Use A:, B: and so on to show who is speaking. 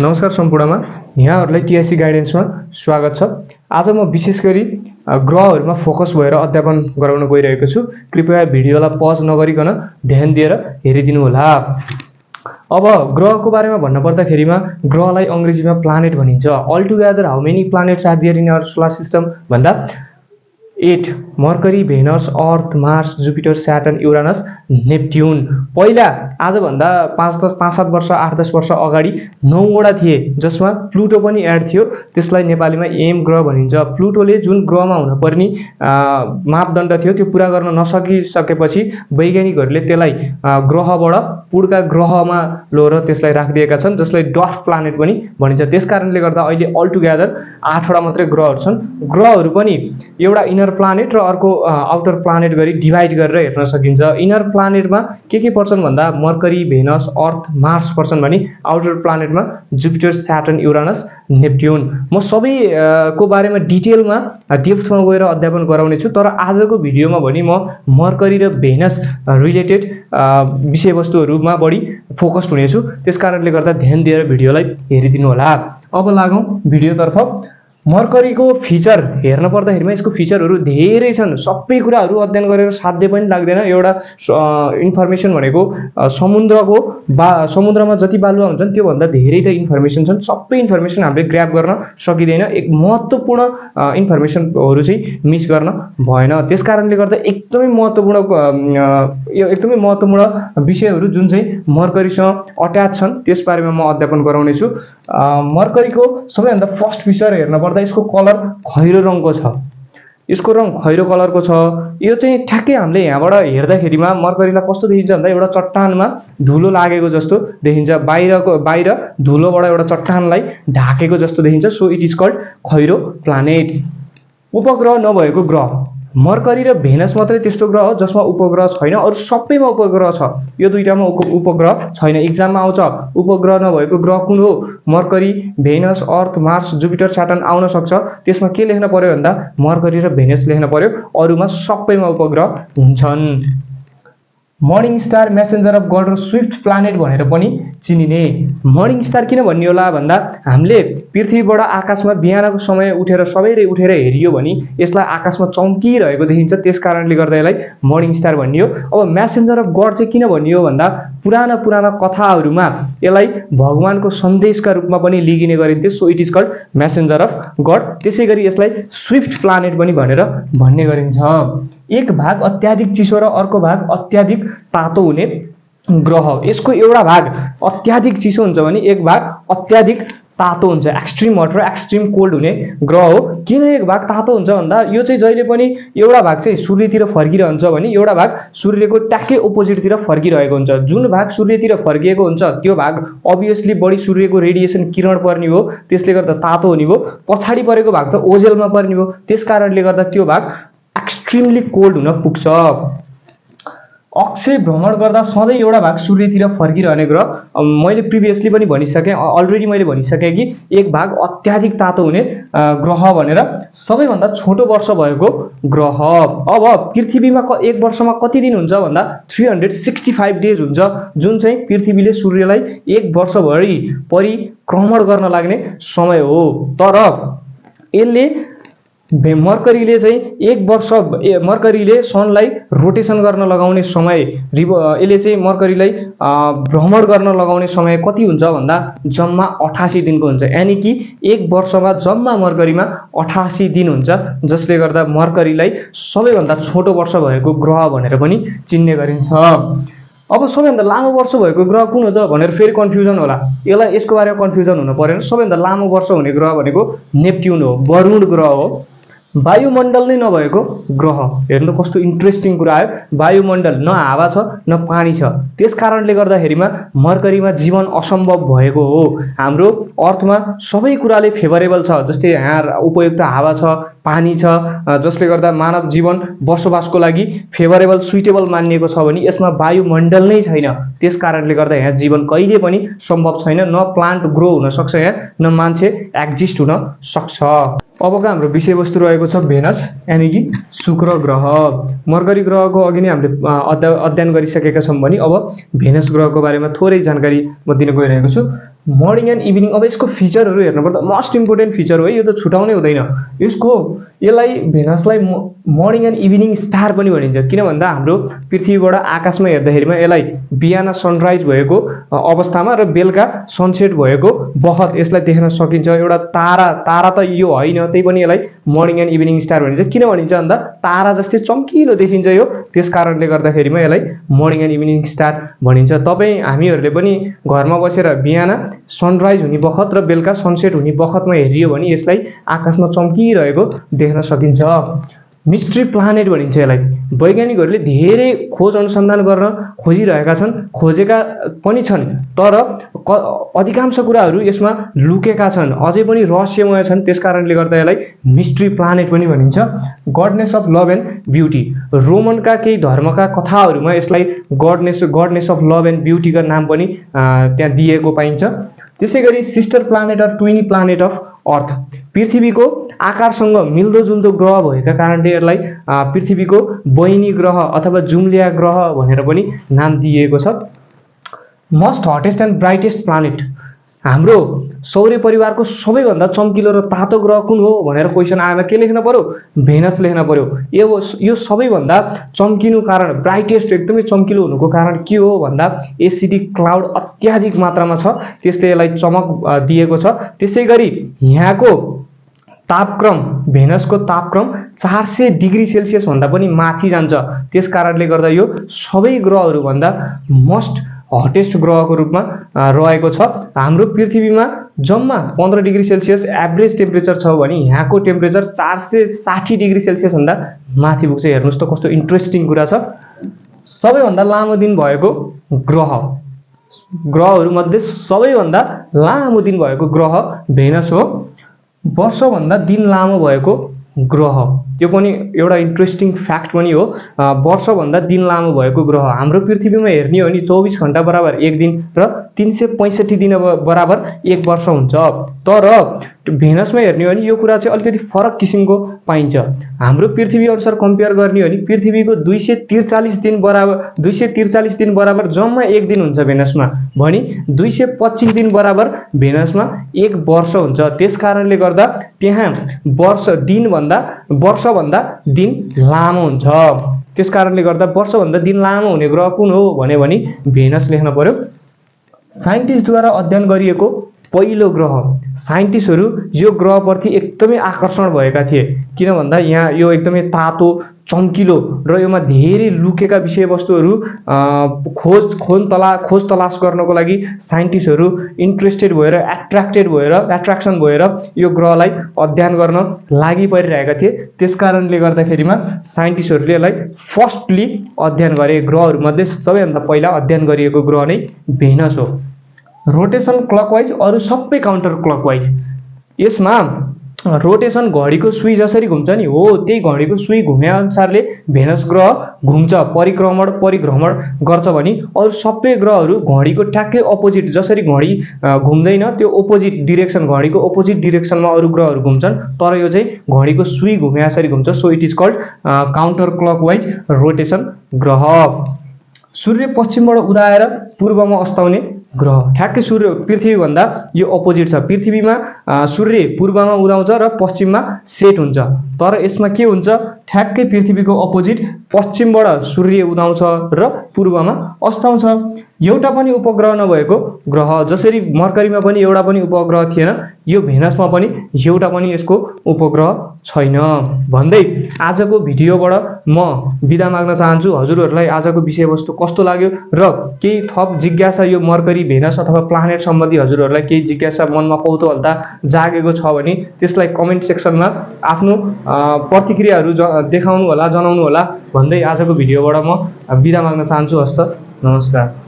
A: नमस्कार सम्पूर्णमा यहाँहरूलाई टिआइसी गाइडेन्समा स्वागत छ। आज म विशेष गरी ग्रहहरूमा फोकस भएर अध्यापन गराउन गइरहेको छु। कृपया भिडियोलाई पज नगरिकन ध्यान दिएर हेरिदिनु होला। अब ग्रहको बारेमा भन्न पर्दाखेरिमा ग्रहलाई अंग्रेजीमा प्लानेट भनिन्छ। Altogether how many planets are there in our solar system भन्दा 8 Mercury, Venus, Earth, Mars, Jupiter, Saturn, Uranus, Neptune. पहिला आजभन्दा 5-7 वर्ष 8-10 वर्ष अगाडि 9 वटा थिए, जसमा प्लुटो पनि एड थियो। त्यसलाई नेपालीमा एम ग्रह भनिन्छ। प्लुटोले जुन ग्रहमा हुन पर्ने मापदण्ड थियो त्यो पूरा गर्न नसकिसकेपछि वैज्ञानिकहरूले त्यसलाई ग्रहबाट पुड्का ग्रहमा लोएर त्यसलाई राखिदिएका छन्, जसलाई डर्फ प्लानेट पनि भनिन्छ। त्यसकारणले गर्दा अहिले अल टुगेदर 8 वटा मात्रै ग्रहहरू छन्। ग्रहहरू पनि एउटा इनर प्लानेट र अर्को आउटर प्लानेट गरी डिभाइड गरेर हेर्न सकिन्छ। इनर प्लानेटमा के पर्छन् भन्दा मर्करी, भेनस, अर्थ, मार्स पर्छन् भने आउटर प्लानेटमा जुपिटर, स्याटर्न, युरानस, नेप्ट्युन। म सबैको बारेमा डिटेलमा डेप्थमा गएर अध्यापन गराउने छु, तर आजको भिडियोमा भने म मर्करी र भेनस रिलेटेड विषयवस्तुहरूमा बढी फोकस्ड हुनेछु। त्यसकारणले गर्दा ध्यान दिएर भिडियोलाई हेरिदिनु होला। अब लागौँ भिडियोतर्फ। मर्करीको फिचर हेर्न पर्दाखेरिमा यसको फिचरहरू धेरै छन्। सबै कुराहरू अध्ययन गरेर साध्य पनि लाग्दैन। एउटा इन्फर्मेसन भनेको समुद्रमा जति बालुवा हुन्छन् त्योभन्दा धेरै त इन्फर्मेसन छन्। सबै इन्फर्मेसन हामीले ग्र्याब गर्न सकिँदैन। एक महत्त्वपूर्ण इन्फर्मेसनहरू चाहिँ मिस गर्न भएन। त्यसकारणले गर्दा एकदमै महत्त्वपूर्ण विषयहरू जुन चाहिँ मर्करीसँग अट्याच छन् त्यसबारेमा म अध्यापन गराउने छु। मर्करीको सबैभन्दा फर्स्ट फिचर हेर्न पर्दा यसको कलर खैरो रङको छ। यसको रङ खैरो कलरको छ। यो चाहिँ ठ्याक्कै हामीले यहाँबाट हेर्दाखेरिमा मर्करीलाई कस्तो देखिन्छ भन्दा एउटा चट्टानमा धुलो लागेको जस्तो देखिन्छ। बाहिर धुलोबाट एउटा चट्टानलाई ढाकेको जस्तो देखिन्छ। सो इट इज कल्ड खैरो प्लानेट। उपग्रह नभएको ग्रह मर्करी र भेनस मात्रै त्यस्तो ग्रह हो जसमा उपग्रह छैन। अरू सबैमा उपग्रह छ। यो दुईटामा उपग्रह छैन। इक्जाममा आउँछ उपग्रह नभएको ग्रह कुन हो? Mercury, Venus, Earth, Mars, Jupiter, स्याटर्न आउन सक्छ। त्यसमा के लेख्न पर्यो भन्दा मर्करी र भेनस लेख्न पर्यो। अरूमा सबैमा उपग्रह हुन्छन्। Morning star, messenger of God र स्विफ्ट प्लानेट भनेर पनि चिनिने। मर्निङ स्टार किन भन्ने होला भन्दा हामीले पृथ्वीबाट आकाशमा बिहानको समय सबैले उठेर हेरियो भने यसलाई आकाशमा चम्किरहेको देखिन्छ। त्यसकारणले गर्दा यसलाई मर्निङ स्टार भनियो। अब मेसेन्जर अफ गड चाहिँ किन भनियो भन्दा पुराना कथाहरूमा यसलाई भगवानको सन्देशका रूपमा पनि लिगिने गरिन्थ्यो। So it is called messenger of God. त्यसै गरी यसलाई स्विफ्ट प्लानेट पनि भनेर भन्ने गरिन्छ। एक भाग अत्याधिक चिसो र अर्को भाग अत्याधिक तातो हुने ग्रह। यसको एउटा भाग अत्याधिक चिसो हुन्छ भने एक भाग अत्याधिक तातो हुन्छ। एक्सट्रिम हट र एक्सट्रिम कोल्ड हुने ग्रह हो। किन एक भाग तातो हुन्छ भन्दा यो चाहिँ जहिले पनि एउटा भाग चाहिँ सूर्यतिर फर्किरहन्छ भने एउटा भाग सूर्यको ट्याक्कै अपोजिटतिर फर्किरहेको हुन्छ। जुन भाग सूर्यतिर फर्किएको हुन्छ त्यो भाग अभियसली बढी सूर्यको रेडिएसन किरण पर्ने हो, त्यसले गर्दा तातो हुने हो। पछाडि परेको भाग त ओजेलमा पर्ने हो, त्यसकारणले गर्दा त्यो भाग एक्सट्रिमली कोल्ड हुन पुग्छ। अक्षय भ्रमण गर्दा सधैँ एउटा भाग सूर्यतिर फर्किरहने ग्रह। मैले प्रिभियसली पनि भनिसकेँ, अलरेडी मैले भनिसकेँ कि एक भाग अत्याधिक तातो हुने ग्रह भनेर। सबैभन्दा छोटो वर्ष भएको ग्रह। अब पृथ्वीमा एक वर्षमा कति दिन हुन्छ भन्दा 365 डेज हुन्छ, जुन चाहिँ पृथ्वीले सूर्यलाई एक वर्षभरि परिक्रमण गर्न लाग्ने समय हो। तर यसले मर्करीले चाहिँ एक वर्ष मर्करीले सनलाई रोटेसन गर्न लगाउने समय यसले चाहिँ मर्करीलाई भ्रमण गर्न लगाउने समय कति हुन्छ भन्दा जम्मा 88 दिनको हुन्छ। यानि कि एक वर्षमा जम्मा मर्करीमा 88 दिन हुन्छ, जसले गर्दा मर्करीलाई सबैभन्दा छोटो वर्ष भएको ग्रह भनेर पनि चिन्ने गरिन्छ। अब सबैभन्दा लामो वर्ष भएको ग्रह कुन हो त भनेर फेरि कन्फ्युजन होला। यसको बारेमा कन्फ्युजन हुनु परेन। सबैभन्दा लामो वर्ष हुने ग्रह भनेको नेप्ट्युन हो, वरुण ग्रह हो। वायुमण्डल नै नभएको ग्रह। हेर्नु कस्तो इन्ट्रेस्टिङ कुरा आयो। वायुमण्डल न हावा छ न पानी छ। त्यसकारणले गर्दाखेरिमा मर्करीमा जीवन असम्भव भएको हो। हाम्रो अर्थमा सबै कुराले फेभरेबल छ, जस्तै यहाँ उपयुक्त हावा छ, पानी छ, जसले गर्दा मानव जीवन बसोबासको लागि फेभरेबल सुइटेबल मानिएको छ भने यसमा वायुमण्डल नै छैन। त्यसकारणले गर्दा यहाँ जीवन कहिले पनि सम्भव छैन। न प्लान्ट ग्रो हुन सक्छ यहाँ, न मान्छे एक्जिस्ट हुन सक्छ। अबको हाम्रो विषयवस्तु रहेको छ भेनस, यानि कि शुक्र ग्रह। मर्करी ग्रहको अघि नै हामीले अध्ययन गरिसकेका छौँ भने अब भेनस ग्रहको बारेमा थोरै जानकारी म दिन गइरहेको छु। Morning and evening. अब यसको फिचरहरू हेर्नुपर्दा मोस्ट इम्पोर्टेन्ट फिचर हो, यो त छुटाउनै हुँदैन। यसलाई भेनसलाई मर्निङ एन्ड इभिनिङ स्टार पनि भनिन्छ, किन भन्दा हाम्रो पृथ्वीबाट आकाशमा हेर्दाखेरिमा यसलाई बिहान सनराइज भएको अवस्थामा र बेलुका सनसेट भएको बखत यसलाई देख्न सकिन्छ। एउटा तारा त यो होइन, त्यही पनि यसलाई मर्निङ एन्ड इभिनिङ स्टार भनिन्छ। किन भनिन्छ भन्दा तारा जस्तै चम्किलो देखिन्छ यो, त्यस कारणले गर्दाखेरिमा यसलाई मर्निङ एन्ड इभिनिङ स्टार भनिन्छ। हामीहरूले पनि घरमा बसेर बिहान सनराइज हुने बखत र बेलुका सनसेट हुने बखतमा हेरियो भने यसलाई आकाशमा चम्किरहेको देख्न सकिन्छ। मिस्ट्री प्लानेट भनिन्छ यसलाई। वैज्ञानिकहरूले धेरै खोज अनुसन्धान गर्न खोजिरहेका छन्, खोजेका पनि छन्, तर अधिकांश कुराहरू यसमा लुकेका छन्, अझै पनि रहस्यमय छन्। त्यसकारणले गर्दा यसलाई मिस्ट्री प्लानेट पनि भनिन्छ। Goodness of love and beauty, रोमनका केही धर्मका कथाहरूमा यसलाई गडनेस अफ लभ एन्ड ब्युटीका नाम पनि त्यहाँ दिएको पाइन्छ। त्यसै गरी sister planet or twin planet of earth, पृथ्वीको आकारसँग मिल्दोजुल्दो ग्रह भएका कारणले यसलाई पृथ्वीको बहिनी ग्रह अथवा जुम्लिया ग्रह भनेर पनि नाम दिएको छ। Most hottest and brightest planet, हाम्रो सौर्य परिवारको सबैभन्दा चम्किलो र तातो ग्रह कुन हो भनेर क्वेसन आएमा के लेख्न पर्यो? भेनस लेख्न पर्यो। यो सबैभन्दा चम्किनु कारण, ब्राइटेस्ट एकदमै चम्किलो हुनुको कारण के हो भन्दा एसिडिक क्लाउड अत्याधिक मात्रामा छ, त्यसले यसलाई चमक दिएको छ। त्यसै गरी यहाँको तापक्रम, भेनसको तापक्रम 400 डिग्री सेल्सियस भन्दा पनि माथि जान्छ। त्यस कारणले गर्दा यो सबै ग्रहहरूभन्दा मोस्ट हटेस्ट ग्रहको रूपमा रहेको छ। हाम्रो पृथ्वीमा जम्मा 15 डिग्री सेल्सियस एभरेज टेम्परेचर छ भने यहाँको टेम्परेचर 460 डिग्री सेल्सियस भन्दा माथि पुग्छ। हेर्नुहोस् त कस्तो इन्ट्रेस्टिङ कुरा छ। सबैभन्दा लामो दिन भएको ग्रहहरूमध्ये सबैभन्दा लामो दिन भएको ग्रह भेनस हो। वर्षभन्दा दिन लामो भएको ग्रह, यो पनि एउटा इन्ट्रेस्टिङ फ्याक्ट पनि हो। वर्षभन्दा दिन लामो भएको ग्रह, हाम्रो पृथ्वीमा हेर्ने हो भने 24 घण्टा बराबर 1 दिन र 365 दिन बराबर 1 वर्ष हुन्छ। तर भेनसमा हेर्ने हो भने यो कुरा चाहिँ अलिकति फरक किसिमको पाइन्छ। हाम्रो पृथ्वी अनुसार कम्पेयर गर्ने हो भने पृथ्वीको 243 दिन बराबर जम्मा 1 दिन हुन्छ भेनसमा, भने 225 दिन बराबर भेनसमा 1 वर्ष हुन्छ। त्यस कारणले गर्दा त्यहाँ वर्षभन्दा दिन लामो हुन्छ। त्यस कारणले गर्दा वर्षभन्दा दिन लामो हुने ग्रह कुन हो भने भेनस लेख्न पर्यो। साइन्टिस्टद्वारा अध्ययन गरिएको पहिलो ग्रह, साइन्टिस्टहरू यो ग्रहप्रति एकदमै आकर्षण भएका थिए, किन भन्दा यहाँ यो एकदमै तातो चम्किलो र योमा धेरै लुकेका विषयवस्तुहरू खोज तलास गर्नको लागि साइन्टिस्टहरू इन्ट्रेस्टेड भएर एट्र्याक्सन भएर यो ग्रहलाई अध्ययन गर्न लागि परिरहेका थिए। त्यसकारणले गर्दाखेरिमा साइन्टिस्टहरूले यसलाई फर्स्टली अध्ययन गरे ग्रहहरूमध्ये सबैभन्दा पहिला अध्ययन गरिएको ग्रह नै भेनस हो। रोटेसन क्लकवाइज, अरू सबै काउन्टर क्लकवाइज। यसमा रोटेसन घडीको सुई जसरी घुम्छ नि हो, त्यही घडीको सुई घुमे अनुसारले भेनस ग्रह घुम्छ, परिभ्रमण गर्छ भने अरू सबै ग्रहहरू घडीको ट्याक्कै अपोजिट, जसरी घडी घुम्दैन त्यो अपोजिट डिरेक्सन, घडीको अपोजिट डिरेक्सनमा अरू ग्रहहरू घुम्छन्, तर यो चाहिँ घडीको सुई घुमे जसरी घुम्छ। So it is called counter clockwise rotation ग्रह। सूर्य पश्चिमबाट उदाएर पूर्वमा अस्ताउने ग्रह, ठ्याक्कै सूर्य पृथ्वीभन्दा यो अपोजिट छ। पृथ्वीमा सूर्य पूर्वमा उदाउँछ र पश्चिममा सेट हुन्छ, तर यसमा के हुन्छ? ठ्याक्कै पृथ्वीको अपोजिट पश्चिमबाट सूर्य उदाउँछ र पूर्वमा अस्ताउँछ। एउटा पनि उपग्रह नभएको ग्रह, जसरी मर्करीमा पनि एउटा पनि उपग्रह थिएन, यो भेनसमा पनि एउटा पनि यसको उपग्रह छैन भन्दै आजको भिडियोबाट म बिदा माग्न चाहन्छु। हजुरहरूलाई आजको विषयवस्तु कस्तो लाग्यो र केही थप जिज्ञासा यो मर्करी, भेनस अथवा प्लानेट सम्बन्धी हजुरहरूलाई केही जिज्ञासा मनमा कौतूहलता जागेको छ भने त्यसलाई कमेन्ट सेक्सनमा आफ्नो प्रतिक्रियाहरू देखाउनु होला, जनाउनु होला भन्दै आजको भिडियोबाट म बिदा माग्न चाहन्छु। हस्त, नमस्कार।